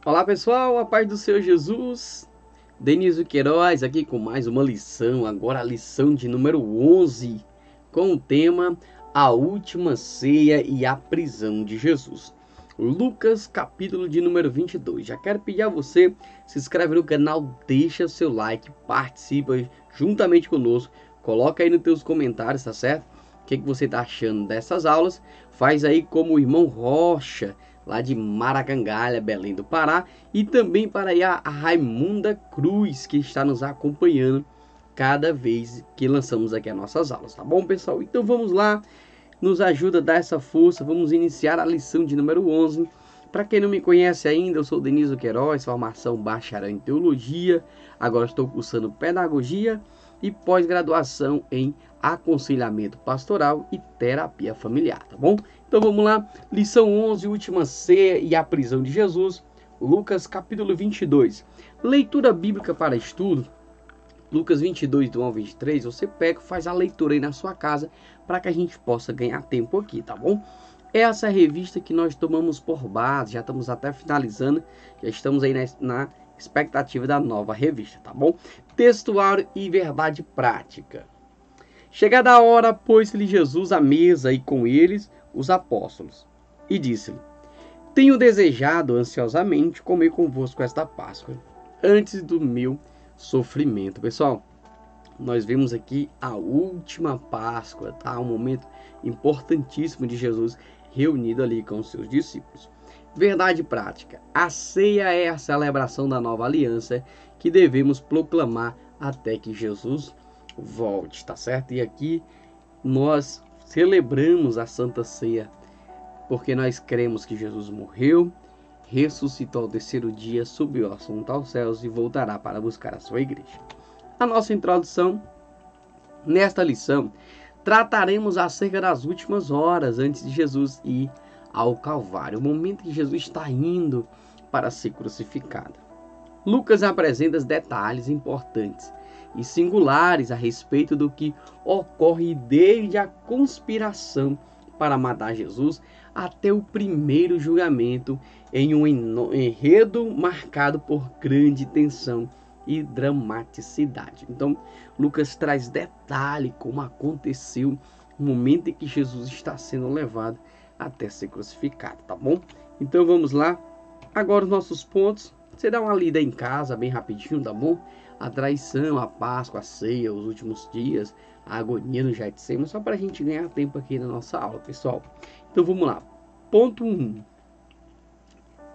Olá pessoal, a paz do Senhor Jesus, Denísio Queiroz aqui com mais uma lição, agora a lição de número 11, com o tema A Última Ceia e a Prisão de Jesus. Lucas capítulo de número 22. Já quero pedir a você, se inscreve no canal, deixa seu like, participa juntamente conosco, coloca aí nos teus comentários, tá certo? O que você tá achando dessas aulas? Faz aí como o irmão Rocha, lá de Maracangalha, Belém do Pará, e também para aí a Raimunda Cruz, que está nos acompanhando cada vez que lançamos aqui as nossas aulas, tá bom, pessoal? Então vamos lá, nos ajuda a dar essa força, vamos iniciar a lição de número 11. Para quem não me conhece ainda, eu sou Denísio Queiroz, formação bacharel em Teologia, agora estou cursando Pedagogia e pós-graduação em Aconselhamento Pastoral e Terapia Familiar, tá bom? Então vamos lá, lição 11, última ceia e a prisão de Jesus, Lucas capítulo 22. Leitura bíblica para estudo, Lucas 22, do 1 ao 23, você pega e faz a leitura aí na sua casa, para que a gente possa ganhar tempo aqui, tá bom? Essa revista que nós tomamos por base, já estamos até finalizando, já estamos aí na expectativa da nova revista, tá bom? Textuário e verdade prática. Chegada a hora, pôs-lhe Jesus à mesa e com eles os apóstolos, e disse-lhe: Tenho desejado ansiosamente comer convosco esta Páscoa, antes do meu sofrimento. Pessoal, nós vemos aqui a última Páscoa, tá? Um momento importantíssimo de Jesus reunido ali com os seus discípulos. Verdade prática. A ceia é a celebração da nova aliança que devemos proclamar até que Jesus volte, tá certo? E aqui nós celebramos a Santa Ceia porque nós cremos que Jesus morreu, ressuscitou ao terceiro dia, subiu ao assunto aos céus e voltará para buscar a sua igreja. A nossa introdução, nesta lição, trataremos acerca das últimas horas antes de Jesus ir ao Calvário, o momento que Jesus está indo para ser crucificado. Lucas apresenta detalhes importantes e singulares a respeito do que ocorre desde a conspiração para matar Jesus até o primeiro julgamento, em um enredo marcado por grande tensão e dramaticidade. Então, Lucas traz detalhe como aconteceu o momento em que Jesus está sendo levado até ser crucificado, tá bom? Então vamos lá. Agora os nossos pontos. Você dá uma lida em casa bem rapidinho, tá bom? A traição, a Páscoa, a ceia, os últimos dias, a agonia no Getsemane, só para a gente ganhar tempo aqui na nossa aula, pessoal. Então vamos lá. Ponto 1.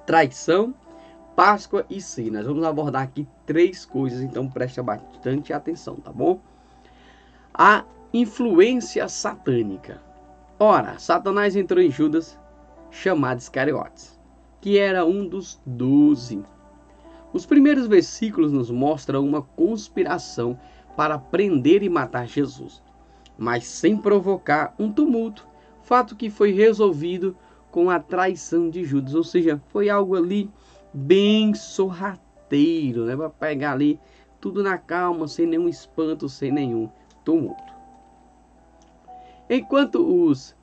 Traição, Páscoa e ceia. Nós vamos abordar aqui 3 coisas, então preste bastante atenção, tá bom? A influência satânica. Ora, Satanás entrou em Judas, chamado Iscariotes, que era um dos 12. Os primeiros versículos nos mostram uma conspiração para prender e matar Jesus, mas sem provocar um tumulto, fato que foi resolvido com a traição de Judas, ou seja, foi algo ali bem sorrateiro, né, para pegar ali tudo na calma, sem nenhum espanto, sem nenhum tumulto. Enquanto os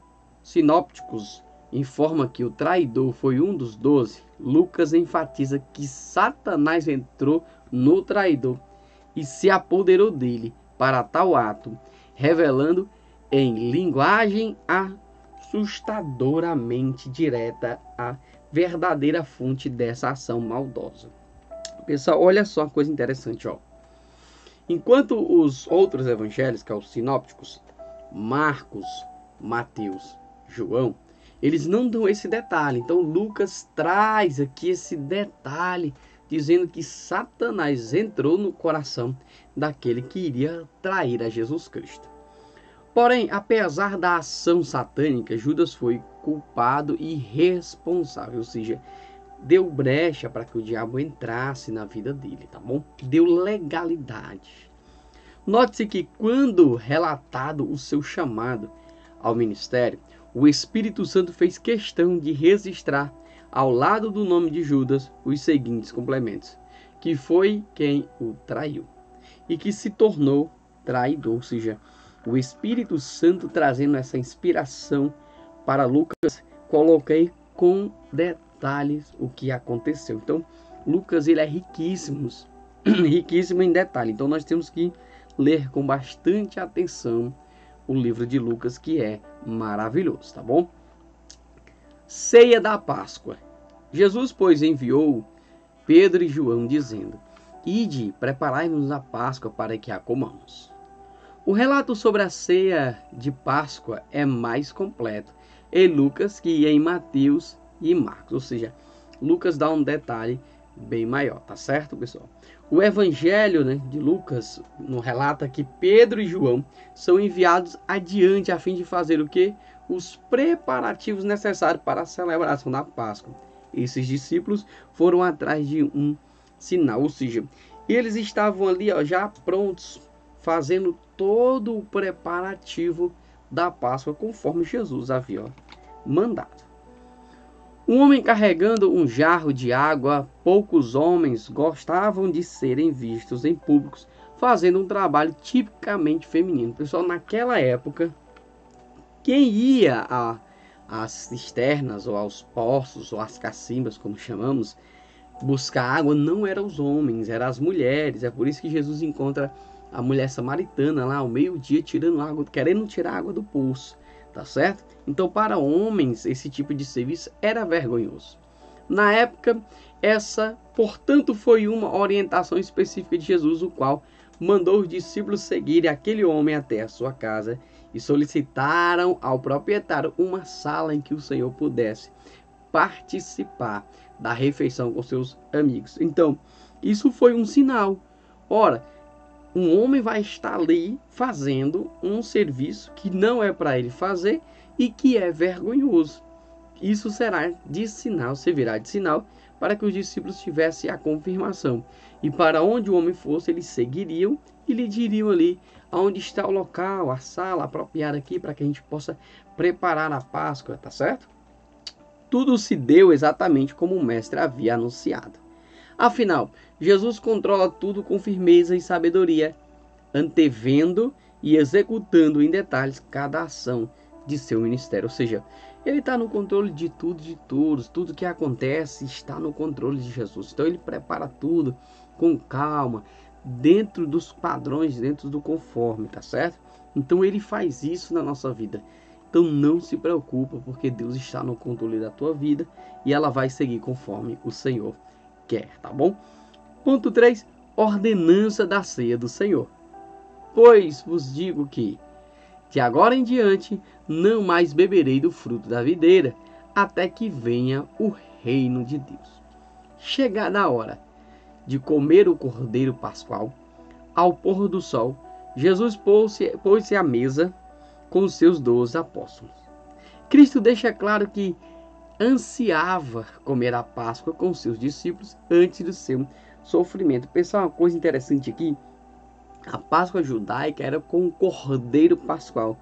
sinópticos informam que o traidor foi um dos 12, Lucas enfatiza que Satanás entrou no traidor e se apoderou dele para tal ato, revelando em linguagem assustadoramente direta a verdadeira fonte dessa ação maldosa. Pessoal, olha só uma coisa interessante, ó. Enquanto os outros evangelhos, que são os sinópticos, Marcos, Mateus, João, eles não dão esse detalhe. Então Lucas traz aqui esse detalhe, dizendo que Satanás entrou no coração daquele que iria trair a Jesus Cristo. Porém, apesar da ação satânica, Judas foi culpado e responsável, ou seja, deu brecha para que o diabo entrasse na vida dele, tá bom? Deu legalidade. Note-se que quando relatado o seu chamado ao ministério, o Espírito Santo fez questão de registrar ao lado do nome de Judas os seguintes complementos: que foi quem o traiu e que se tornou traidor, ou seja, o Espírito Santo trazendo essa inspiração para Lucas, coloquei com detalhe detalhes o que aconteceu. Então, Lucas ele é riquíssimo em detalhe. Então, nós temos que ler com bastante atenção o livro de Lucas, que é maravilhoso, tá bom? Ceia da Páscoa. Jesus, pois, enviou Pedro e João, dizendo: Ide, preparai-nos a Páscoa para que a comamos. O relato sobre a ceia de Páscoa é mais completo em Lucas que em Mateus e Marcos. Ou seja, Lucas dá um detalhe bem maior, tá certo, pessoal? O evangelho, de Lucas nos relata que Pedro e João são enviados adiante a fim de fazer o quê? Os preparativos necessários para a celebração da Páscoa. Esses discípulos foram atrás de um sinal, ou seja, eles estavam ali já prontos, fazendo todo o preparativo da Páscoa, conforme Jesus havia mandado. Um homem carregando um jarro de água, poucos homens gostavam de serem vistos em públicos fazendo um trabalho tipicamente feminino. Pessoal, naquela época, quem ia às cisternas, ou aos poços, ou às cacimbas, como chamamos, buscar água, não eram os homens, eram as mulheres. É por isso que Jesus encontra a mulher samaritana lá ao meio-dia tirando água, querendo tirar água do poço, tá certo? Então, para homens, esse tipo de serviço era vergonhoso. Na época, essa, portanto, foi uma orientação específica de Jesus, o qual mandou os discípulos seguirem aquele homem até a sua casa e solicitaram ao proprietário uma sala em que o Senhor pudesse participar da refeição com seus amigos. Então, isso foi um sinal. Ora, um homem vai estar ali fazendo um serviço que não é para ele fazer e que é vergonhoso. Isso servirá de sinal para que os discípulos tivessem a confirmação. E para onde o homem fosse, eles seguiriam e lhe diriam ali aonde está o local, a sala apropriada aqui para que a gente possa preparar a Páscoa, tá certo? Tudo se deu exatamente como o mestre havia anunciado. Afinal, Jesus controla tudo com firmeza e sabedoria, antevendo e executando em detalhes cada ação de seu ministério. Ou seja, ele está no controle de tudo, de todos. Tudo que acontece está no controle de Jesus. Então ele prepara tudo com calma, dentro dos padrões, dentro do conforme, tá certo? Então ele faz isso na nossa vida. Então não se preocupa, porque Deus está no controle da tua vida e ela vai seguir conforme o Senhor quer, tá bom? Ponto 3, ordenança da ceia do Senhor. Pois vos digo que, de agora em diante, não mais beberei do fruto da videira, até que venha o reino de Deus. Chegada a hora de comer o cordeiro pascual, ao pôr do sol, Jesus pôs-se à mesa com os seus 12 apóstolos. Cristo deixa claro que ansiava comer a Páscoa com seus discípulos antes do seu sofrimento. Pessoal, uma coisa interessante aqui, a Páscoa judaica era com o cordeiro pascual.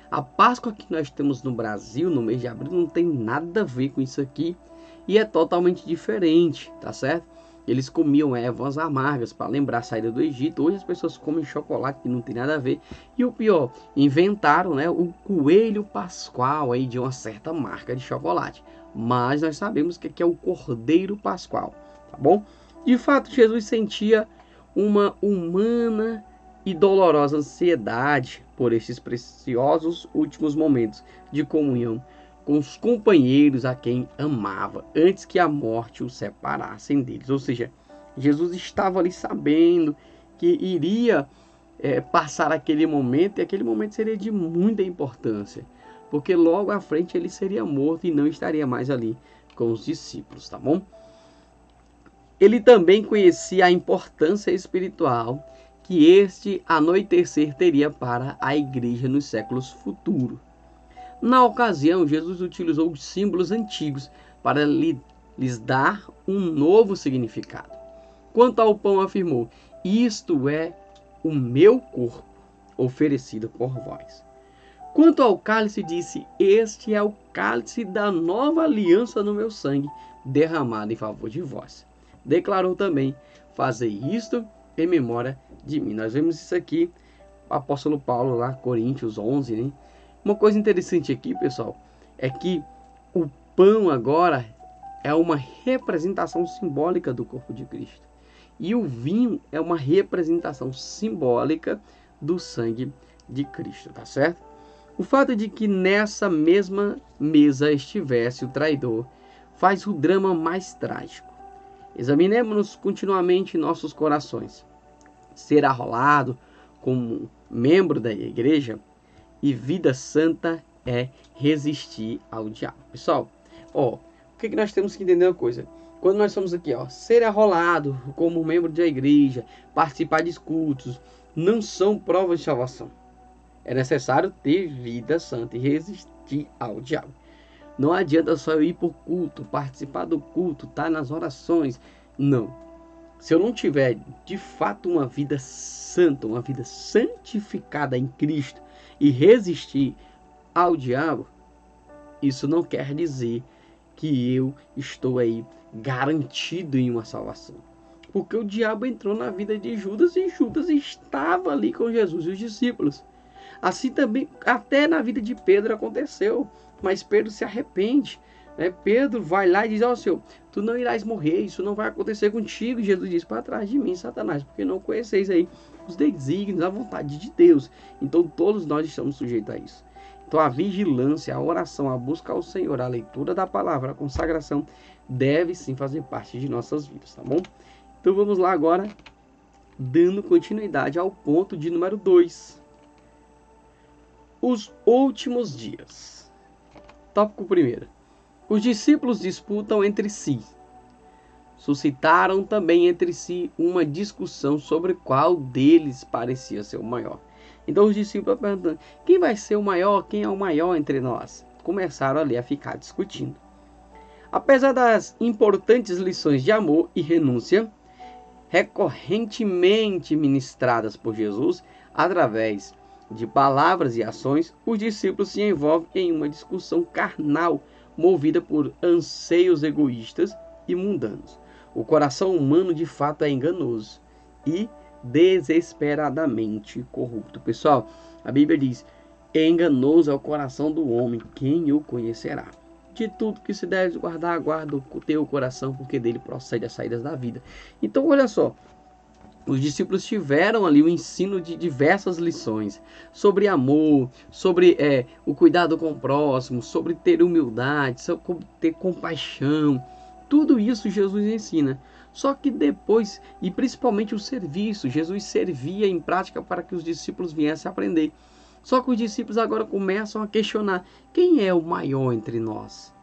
A Páscoa que nós temos no Brasil, no mês de abril, não tem nada a ver com isso aqui e é totalmente diferente, tá certo? Eles comiam ervas amargas para lembrar a saída do Egito. Hoje as pessoas comem chocolate que não tem nada a ver. E o pior, inventaram o coelho pascual aí de uma certa marca de chocolate. Mas nós sabemos que é o cordeiro pascual, tá bom? De fato, Jesus sentia uma humana e dolorosa ansiedade por estes preciosos últimos momentos de comunhão com os companheiros a quem amava, antes que a morte o separassem deles. Ou seja, Jesus estava ali sabendo que iria passar aquele momento, e aquele momento seria de muita importância, porque logo à frente ele seria morto e não estaria mais ali com os discípulos, tá bom? Ele também conhecia a importância espiritual que este anoitecer teria para a igreja nos séculos futuros. Na ocasião, Jesus utilizou os símbolos antigos para lhes dar um novo significado. Quanto ao pão, afirmou: isto é o meu corpo, oferecido por vós. Quanto ao cálice, disse: este é o cálice da nova aliança no meu sangue, derramado em favor de vós. Declarou também: fazei isto em memória de mim. Nós vemos isso aqui, o apóstolo Paulo lá, Coríntios 11, Uma coisa interessante aqui, pessoal, é que o pão agora é uma representação simbólica do corpo de Cristo. E o vinho é uma representação simbólica do sangue de Cristo, tá certo? O fato de que nessa mesma mesa estivesse o traidor faz o drama mais trágico. Examinemos-nos continuamente em nossos corações. Ser arrolado como membro da igreja e vida santa é resistir ao diabo. Pessoal, o que nós temos que entender uma coisa? Quando nós somos aqui, ser arrolado como membro da igreja, participar de cultos, não são provas de salvação. É necessário ter vida santa e resistir ao diabo. Não adianta só eu ir por culto, participar do culto, estar nas orações. Não. Se eu não tiver, de fato, uma vida santa, uma vida santificada em Cristo e resistir ao diabo, isso não quer dizer que eu estou aí garantido em uma salvação. Porque o diabo entrou na vida de Judas e Judas estava ali com Jesus e os discípulos. Assim também, até na vida de Pedro aconteceu, mas Pedro se arrepende. Pedro vai lá e diz: Senhor, tu não irás morrer, isso não vai acontecer contigo. E Jesus diz: para trás de mim, Satanás, porque não conheceis aí os desígnios, a vontade de Deus. Então todos nós estamos sujeitos a isso. Então a vigilância, a oração, a busca ao Senhor, a leitura da palavra, a consagração, deve sim fazer parte de nossas vidas, tá bom? Então vamos lá agora, dando continuidade ao ponto de número 2. Os últimos dias. Tópico 1. Os discípulos disputam entre si. Suscitaram também entre si uma discussão sobre qual deles parecia ser o maior. Então os discípulos perguntando: quem vai ser o maior? Quem é o maior entre nós? Começaram ali a ficar discutindo. Apesar das importantes lições de amor e renúncia, recorrentemente ministradas por Jesus, através de palavras e ações, os discípulos se envolvem em uma discussão carnal, movida por anseios egoístas e mundanos. O coração humano de fato é enganoso e desesperadamente corrupto. Pessoal, a Bíblia diz: enganoso é o coração do homem, quem o conhecerá? De tudo que se deve guardar, guarda o teu coração, porque dele procede as saídas da vida. Então, olha só, os discípulos tiveram ali o ensino de diversas lições sobre amor, sobre o cuidado com o próximo, sobre ter humildade, sobre ter compaixão. Tudo isso Jesus ensina. Só que depois, e principalmente o serviço, Jesus servia em prática para que os discípulos viessem a aprender. Só que os discípulos agora começam a questionar: quem é o maior entre nós?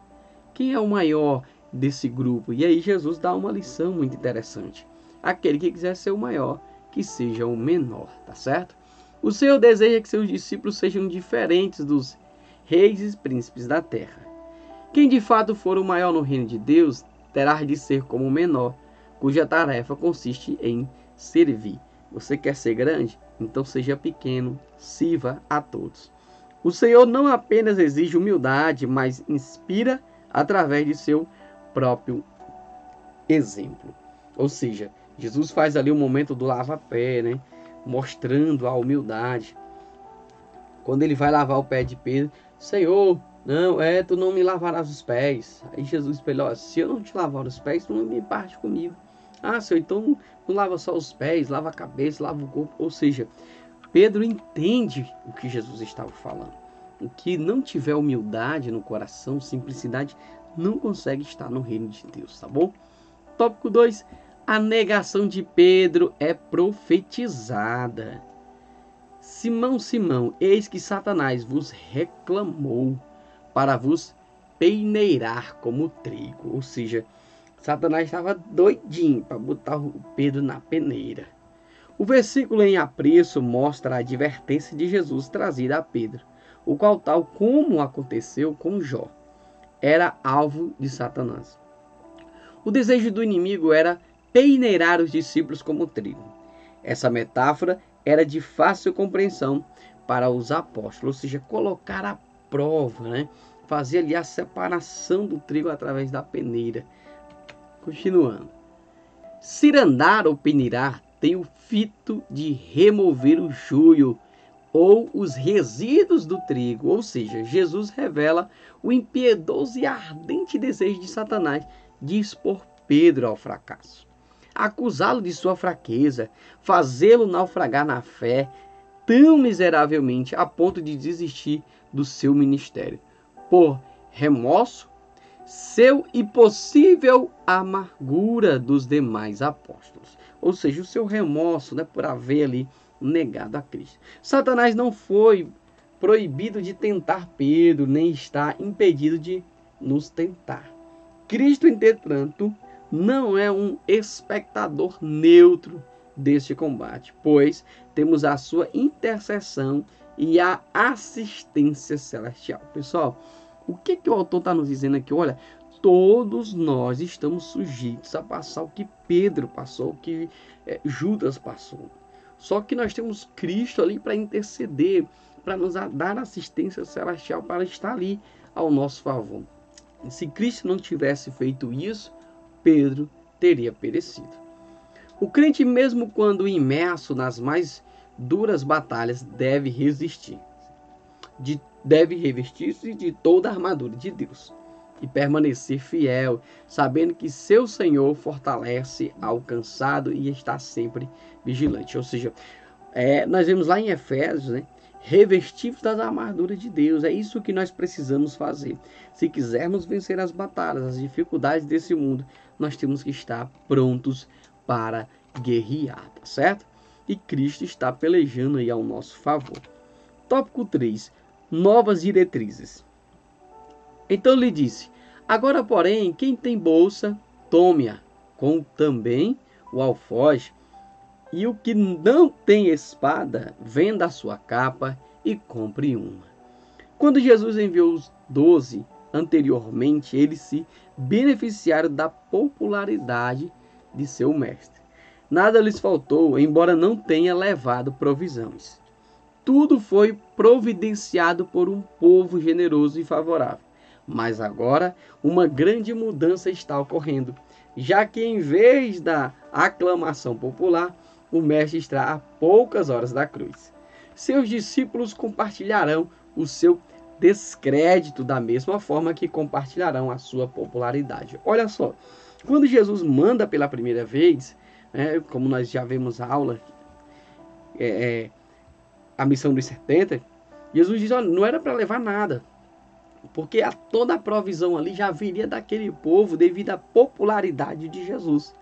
Quem é o maior desse grupo? E aí Jesus dá uma lição muito interessante. Aquele que quiser ser o maior, que seja o menor, tá certo? O Senhor deseja que seus discípulos sejam diferentes dos reis e príncipes da terra. Quem de fato for o maior no reino de Deus, terá de ser como o menor, cuja tarefa consiste em servir. Você quer ser grande? Então seja pequeno, sirva a todos. O Senhor não apenas exige humildade, mas inspira através de seu próprio exemplo. Ou seja, Jesus faz ali o momento do lava-pé, né? Mostrando a humildade. Quando ele vai lavar o pé de Pedro: Senhor, não, tu não me lavarás os pés. Aí Jesus falou: se eu não te lavar os pés, tu não me parte comigo. Senhor, então não lava só os pés, lava a cabeça, lava o corpo. Ou seja, Pedro entende o que Jesus estava falando. O que não tiver humildade no coração, simplicidade, não consegue estar no reino de Deus, tá bom? Tópico 2. A negação de Pedro é profetizada. Simão, Simão, eis que Satanás vos reclamou para vos peneirar como trigo. Ou seja, Satanás estava doidinho para botar o Pedro na peneira. O versículo em apreço mostra a advertência de Jesus trazida a Pedro, o qual, tal como aconteceu com Jó, era alvo de Satanás. O desejo do inimigo era peneirar os discípulos como trigo. Essa metáfora era de fácil compreensão para os apóstolos, ou seja, colocar à prova, né? Fazer ali a separação do trigo através da peneira. Continuando. Cirandar ou peneirar tem o fito de remover o joio ou os resíduos do trigo. Ou seja, Jesus revela o impiedoso e ardente desejo de Satanás de expor Pedro ao fracasso, acusá-lo de sua fraqueza, fazê-lo naufragar na fé tão miseravelmente a ponto de desistir do seu ministério, por remorso seu e possível amargura dos demais apóstolos. Ou seja, o seu remorso, né, por haver ali negado a Cristo. Satanás não foi proibido de tentar Pedro, nem está impedido de nos tentar. Cristo, entretanto, não é um espectador neutro deste combate, pois temos a sua intercessão e a assistência celestial. Pessoal, o que o autor está nos dizendo aqui? Olha, todos nós estamos sujeitos a passar o que Pedro passou, o que Judas passou. Só que nós temos Cristo ali para interceder, para nos dar assistência celestial, para estar ali ao nosso favor. E se Cristo não tivesse feito isso, Pedro teria perecido. O crente, mesmo quando imerso nas mais duras batalhas, deve resistir. Deve revestir-se de toda a armadura de Deus e permanecer fiel, sabendo que seu Senhor fortalece ao cansado e está sempre vigilante. Ou seja, nós vemos lá em Efésios, né? Revestidos das armaduras de Deus. É isso que nós precisamos fazer. Se quisermos vencer as batalhas, as dificuldades desse mundo, nós temos que estar prontos para guerrear, tá certo? E Cristo está pelejando aí ao nosso favor. Tópico 3. Novas diretrizes. Então lhe disse: agora, porém, quem tem bolsa, tome-a, com também o alforje. E o que não tem espada, venda a sua capa e compre uma. Quando Jesus enviou os 12 anteriormente, eles se beneficiaram da popularidade de seu mestre. Nada lhes faltou, embora não tenha levado provisões. Tudo foi providenciado por um povo generoso e favorável. Mas agora uma grande mudança está ocorrendo, já que em vez da aclamação popular, o mestre está a poucas horas da cruz. Seus discípulos compartilharão o seu descrédito da mesma forma que compartilharão a sua popularidade. Olha só, quando Jesus manda pela primeira vez, como nós já vemos a aula, a missão dos 70, Jesus diz: olha, não era para levar nada, porque toda a provisão ali já viria daquele povo devido à popularidade de Jesus.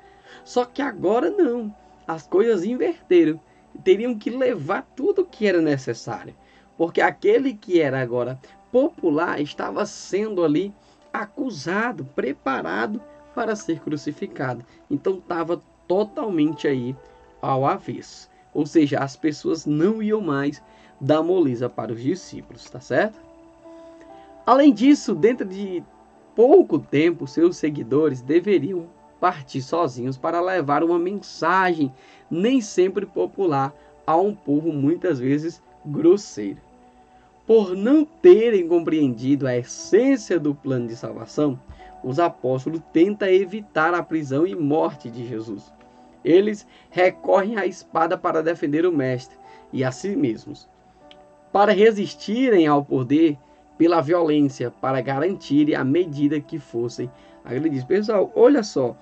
Só que agora não, as coisas inverteram. Teriam que levar tudo o que era necessário, porque aquele que era agora popular estava sendo ali acusado, preparado para ser crucificado. Então estava totalmente aí ao avesso. Ou seja, as pessoas não iam mais dar moleza para os discípulos, tá certo? Além disso, dentro de pouco tempo, seus seguidores deveriam partir sozinhos para levar uma mensagem nem sempre popular a um povo muitas vezes grosseiro. Por não terem compreendido a essência do plano de salvação, os apóstolos tentam evitar a prisão e morte de Jesus. Eles recorrem à espada para defender o mestre e a si mesmos, para resistirem ao poder pela violência, para garantirem a medida que fossem agredidos. Pessoal, olha só,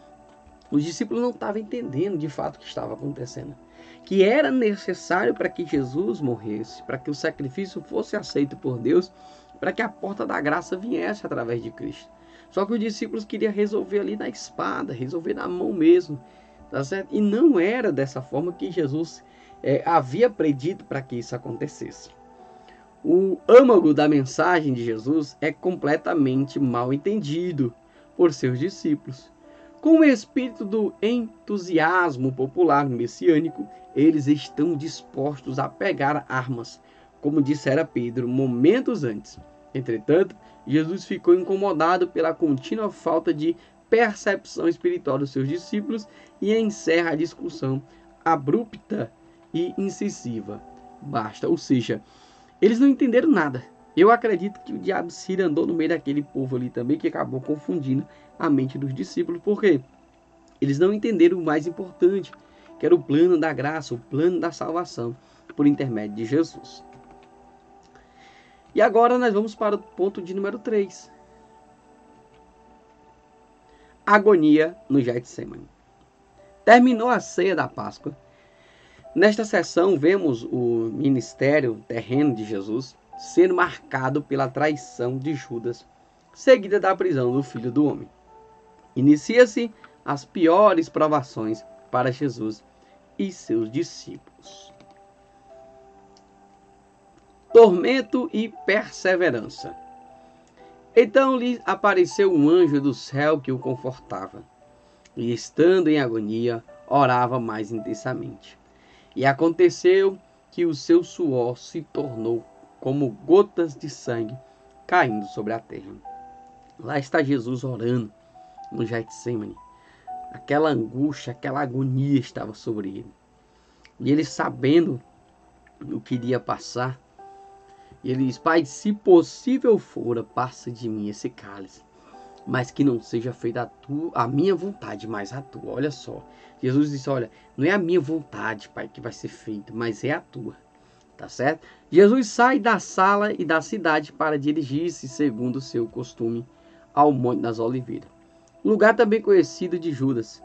os discípulos não estavam entendendo de fato o que estava acontecendo, que era necessário para que Jesus morresse, para que o sacrifício fosse aceito por Deus, para que a porta da graça viesse através de Cristo. Só que os discípulos queriam resolver ali na espada, resolver na mão mesmo, tá certo? E não era dessa forma que Jesus havia predito para que isso acontecesse. O âmago da mensagem de Jesus é completamente mal entendido por seus discípulos. Com o espírito do entusiasmo popular messiânico, eles estão dispostos a pegar armas, como dissera Pedro momentos antes. Entretanto, Jesus ficou incomodado pela contínua falta de percepção espiritual dos seus discípulos e encerra a discussão abrupta e incisiva. Basta, ou seja, eles não entenderam nada. Eu acredito que o diabo se andou no meio daquele povo ali também, que acabou confundindo a mente dos discípulos, porque eles não entenderam o mais importante, que era o plano da graça, o plano da salvação, por intermédio de Jesus. E agora nós vamos para o ponto de número 3. agonia no Getsemane. Terminou a ceia da Páscoa. Nesta sessão, vemos o ministério terreno de Jesus sendo marcado pela traição de Judas, seguida da prisão do Filho do Homem. Inicia-se as piores provações para Jesus e seus discípulos. Tormento e perseverança. Então lhe apareceu um anjo do céu que o confortava, e estando em agonia, orava mais intensamente. E aconteceu que o seu suor se tornou como gotas de sangue caindo sobre a terra. Lá está Jesus orando no Getsemane. Aquela angústia, aquela agonia estava sobre ele. E ele, sabendo o que iria passar, ele diz: Pai, se possível fora, passa de mim esse cálice, mas que não seja feita a minha vontade, mas a tua. Olha só, Jesus disse: olha, não é a minha vontade, Pai, que vai ser feita, mas é a tua. Tá certo? Jesus sai da sala e da cidade para dirigir-se, segundo o seu costume, ao Monte das Oliveiras, lugar também conhecido de Judas.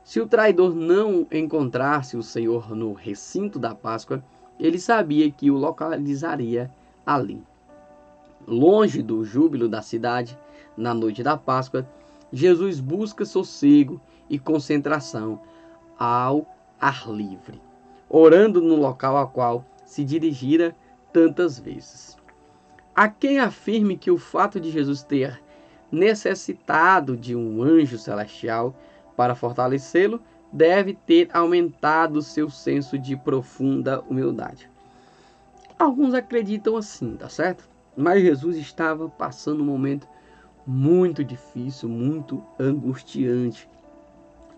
Se o traidor não encontrasse o Senhor no recinto da Páscoa, ele sabia que o localizaria ali. Longe do júbilo da cidade, na noite da Páscoa, Jesus busca sossego e concentração ao ar livre, orando no local ao qual se dirigira tantas vezes. Há quem afirme que o fato de Jesus ter necessitado de um anjo celestial para fortalecê-lo deve ter aumentado seu senso de profunda humildade. Alguns acreditam assim, tá certo? Mas Jesus estava passando um momento muito difícil, muito angustiante.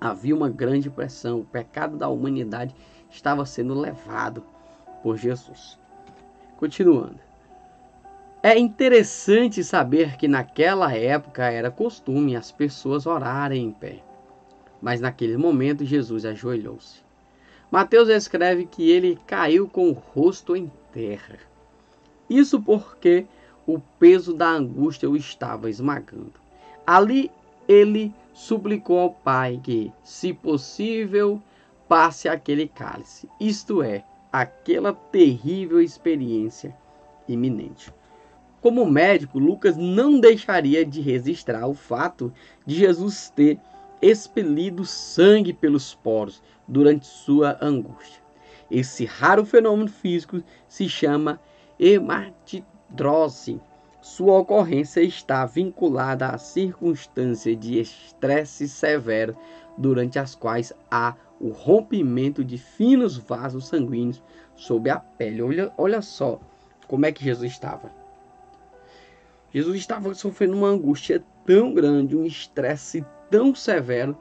Havia uma grande pressão, o pecado da humanidade estava sendo levado por Jesus. Continuando. É interessante saber que naquela época era costume as pessoas orarem em pé. Mas naquele momento Jesus ajoelhou-se. Mateus escreve que ele caiu com o rosto em terra. Isso porque o peso da angústia o estava esmagando. Ali ele suplicou ao Pai que, se possível, passe aquele cálice, isto é, aquela terrível experiência iminente. Como médico, Lucas não deixaria de registrar o fato de Jesus ter expelido sangue pelos poros durante sua angústia. Esse raro fenômeno físico se chama hematidrose. Sua ocorrência está vinculada à circunstância de estresse severo, durante as quais há o rompimento de finos vasos sanguíneos sob a pele. Olha só como é que Jesus estava. Jesus estava sofrendo uma angústia tão grande, um estresse tão severo,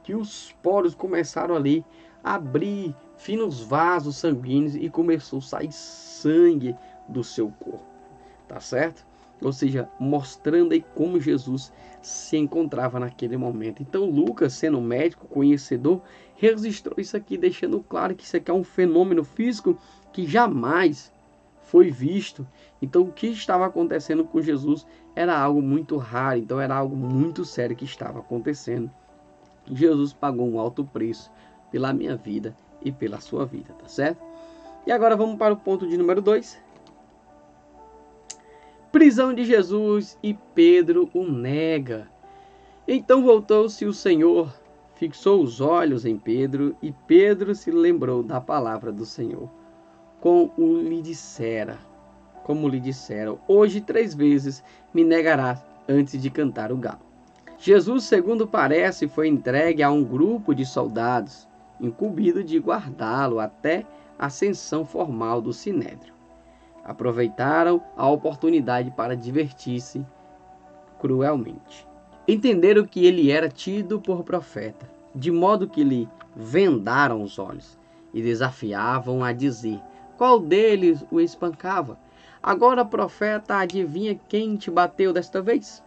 que os poros começaram ali a abrir finos vasos sanguíneos e começou a sair sangue do seu corpo, tá certo? Ou seja, mostrando aí como Jesus se encontrava naquele momento. Então Lucas, sendo médico, conhecedor, registrou isso aqui, deixando claro que isso aqui é um fenômeno físico que jamais foi visto. Então o que estava acontecendo com Jesus era algo muito raro, então era algo muito sério que estava acontecendo. Jesus pagou um alto preço pela minha vida e pela sua vida, tá certo? E agora vamos para o ponto de número 2. Prisão de Jesus e Pedro o nega. Então voltou-se o Senhor, fixou os olhos em Pedro, e Pedro se lembrou da palavra do Senhor, como lhe dissera, hoje 3 vezes me negarás antes de cantar o galo. Jesus, segundo parece, foi entregue a um grupo de soldados, incumbido de guardá-lo até a ascensão formal do Sinédrio. Aproveitaram a oportunidade para divertir-se cruelmente. Entenderam que ele era tido por profeta, de modo que lhe vendaram os olhos e desafiavam a dizer qual deles o espancava. Agora, profeta, adivinha quem te bateu desta vez?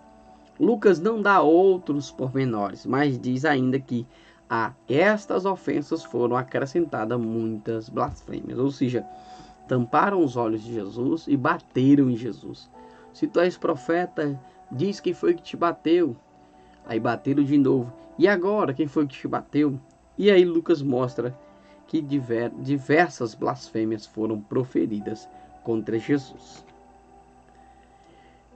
Lucas não dá outros pormenores, mas diz ainda que a estas ofensas foram acrescentadas muitas blasfêmias, ou seja, tamparam os olhos de Jesus e bateram em Jesus. Se tu és profeta, diz quem foi que te bateu. Aí bateram de novo. E agora, quem foi que te bateu? E aí Lucas mostra que diversas blasfêmias foram proferidas contra Jesus.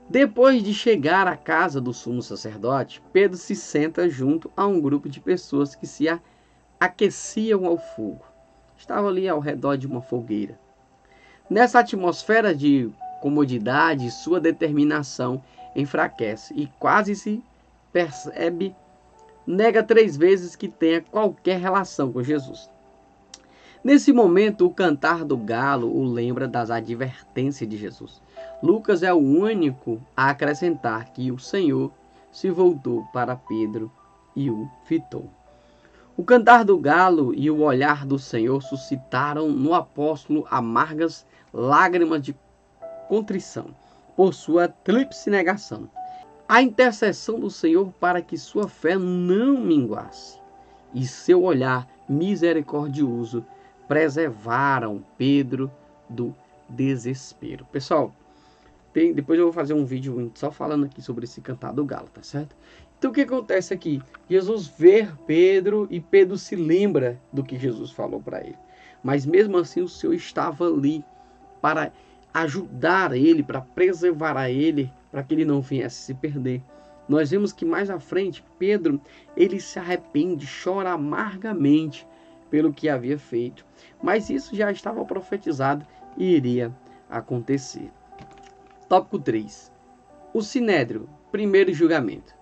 Depois de chegar à casa do sumo sacerdote, Pedro se senta junto a um grupo de pessoas que se aqueciam ao fogo. Estavam ali ao redor de uma fogueira. Nessa atmosfera de comodidade, sua determinação enfraquece e quase se percebe, nega 3 vezes que tenha qualquer relação com Jesus. Nesse momento, o cantar do galo o lembra das advertências de Jesus. Lucas é o único a acrescentar que o Senhor se voltou para Pedro e o fitou. O cantar do galo e o olhar do Senhor suscitaram no apóstolo amargas lágrimas de contrição por sua tríplice negação. A intercessão do Senhor para que sua fé não minguasse e seu olhar misericordioso preservaram Pedro do desespero. Pessoal, depois eu vou fazer um vídeo só falando aqui sobre esse cantar do galo, tá certo? Então o que acontece aqui? Jesus vê Pedro e Pedro se lembra do que Jesus falou para ele. Mas mesmo assim o Senhor estava ali para ajudar ele, para preservar a ele, para que ele não viesse se perder. Nós vemos que mais à frente, Pedro, ele se arrepende, chora amargamente pelo que havia feito. Mas isso já estava profetizado e iria acontecer. Tópico 3. O Sinédrio, primeiro julgamento.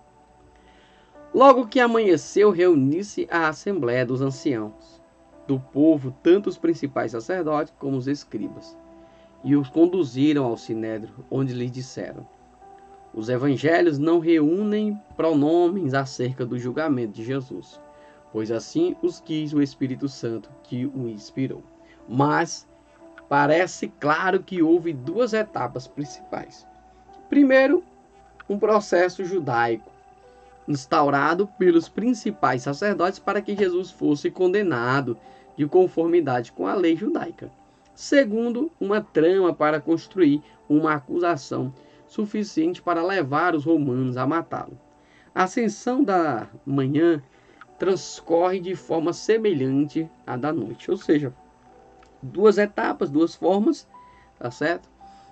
Logo que amanheceu, reuniu-se a assembléia dos anciãos do povo, tanto os principais sacerdotes como os escribas, e os conduziram ao Sinédrio, onde lhes disseram: os evangelhos não reúnem pronomes acerca do julgamento de Jesus, pois assim os quis o Espírito Santo que o inspirou. Mas parece claro que houve 2 etapas principais. Primeiro, um processo judaico, instaurado pelos principais sacerdotes para que Jesus fosse condenado de conformidade com a lei judaica. Segundo, uma trama para construir uma acusação suficiente para levar os romanos a matá-lo. A ascensão da manhã transcorre de forma semelhante à da noite, ou seja, 2 etapas, 2 formas, tá certo?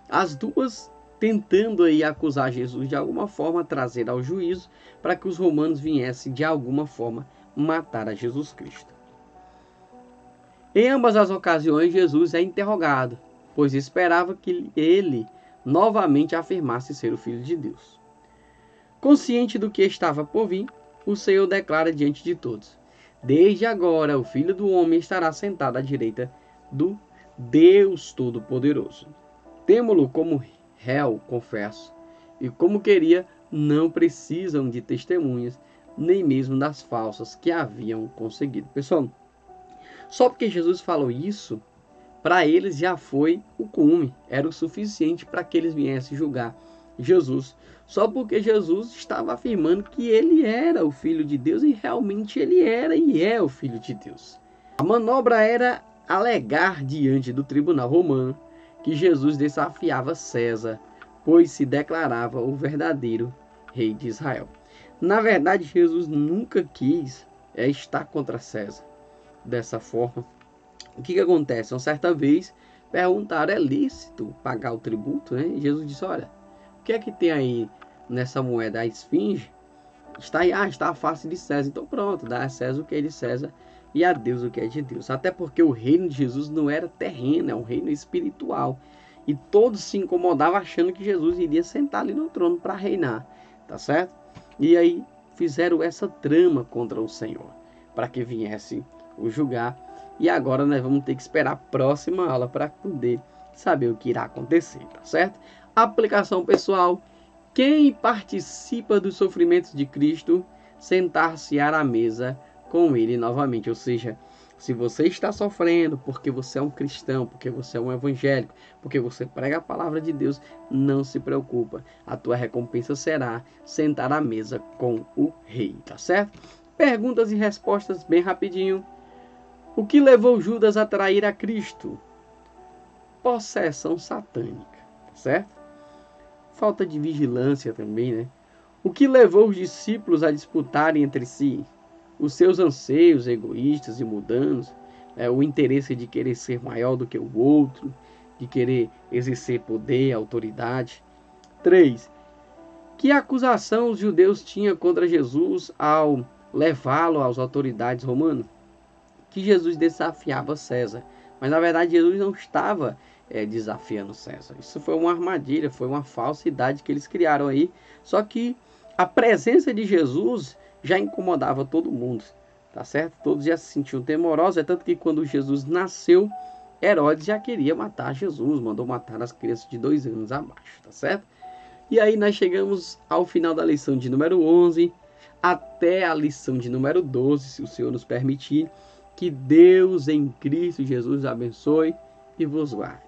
As duas tentando aí acusar Jesus de alguma forma, trazer ao juízo, para que os romanos viessem de alguma forma matar a Jesus Cristo. Em ambas as ocasiões, Jesus é interrogado, pois esperava que ele novamente afirmasse ser o Filho de Deus. Consciente do que estava por vir, o Senhor declara diante de todos: desde agora o Filho do Homem estará sentado à direita do Deus Todo-Poderoso. Temo-lo como réu, confesso, e como queria, não precisam de testemunhas, nem mesmo das falsas que haviam conseguido. Pessoal, só porque Jesus falou isso, para eles já foi o cume, era o suficiente para que eles viessem julgar Jesus, só porque Jesus estava afirmando que ele era o Filho de Deus, e realmente ele era e é o Filho de Deus. A manobra era alegar diante do tribunal romano que Jesus desafiava César, pois se declarava o verdadeiro rei de Israel. Na verdade, Jesus nunca quis estar contra César dessa forma. O que acontece? Uma certa vez perguntaram: é lícito pagar o tributo, né? E Jesus disse: olha, o que é que tem aí nessa moeda? A esfinge? Está aí, está a face de César. Então pronto, dá a César o que é de César e a Deus o que é de Deus. Até porque o reino de Jesus não era terreno, é um reino espiritual. E todos se incomodavam achando que Jesus iria sentar ali no trono para reinar, tá certo? E aí fizeram essa trama contra o Senhor, para que viesse o julgar. E agora nós vamos ter que esperar a próxima aula para poder saber o que irá acontecer, tá certo? Aplicação pessoal: quem participa dos sofrimentos de Cristo, sentar-se-á à mesa com ele novamente. Ou seja, se você está sofrendo porque você é um cristão, porque você é um evangélico, porque você prega a palavra de Deus, não se preocupa. A tua recompensa será sentar à mesa com o rei, tá certo? Perguntas e respostas bem rapidinho. O que levou Judas a trair a Cristo? Possessão satânica, certo? Falta de vigilância também, né? O que levou os discípulos a disputarem entre si? Os seus anseios egoístas e mundanos, o interesse de querer ser maior do que o outro, de querer exercer poder, autoridade. 3. Que acusação os judeus tinham contra Jesus ao levá-lo às autoridades romanas? Que Jesus desafiava César. Mas na verdade Jesus não estava desafiando César. Isso foi uma armadilha, foi uma falsidade que eles criaram aí. Só que a presença de Jesus já incomodava todo mundo, tá certo? Todos já se sentiam temorosos, é tanto que quando Jesus nasceu, Herodes já queria matar Jesus, mandou matar as crianças de 2 anos abaixo, tá certo? E aí nós chegamos ao final da lição de número 11, até a lição de número 12, se o Senhor nos permitir. Que Deus em Cristo Jesus abençoe e vos guarde.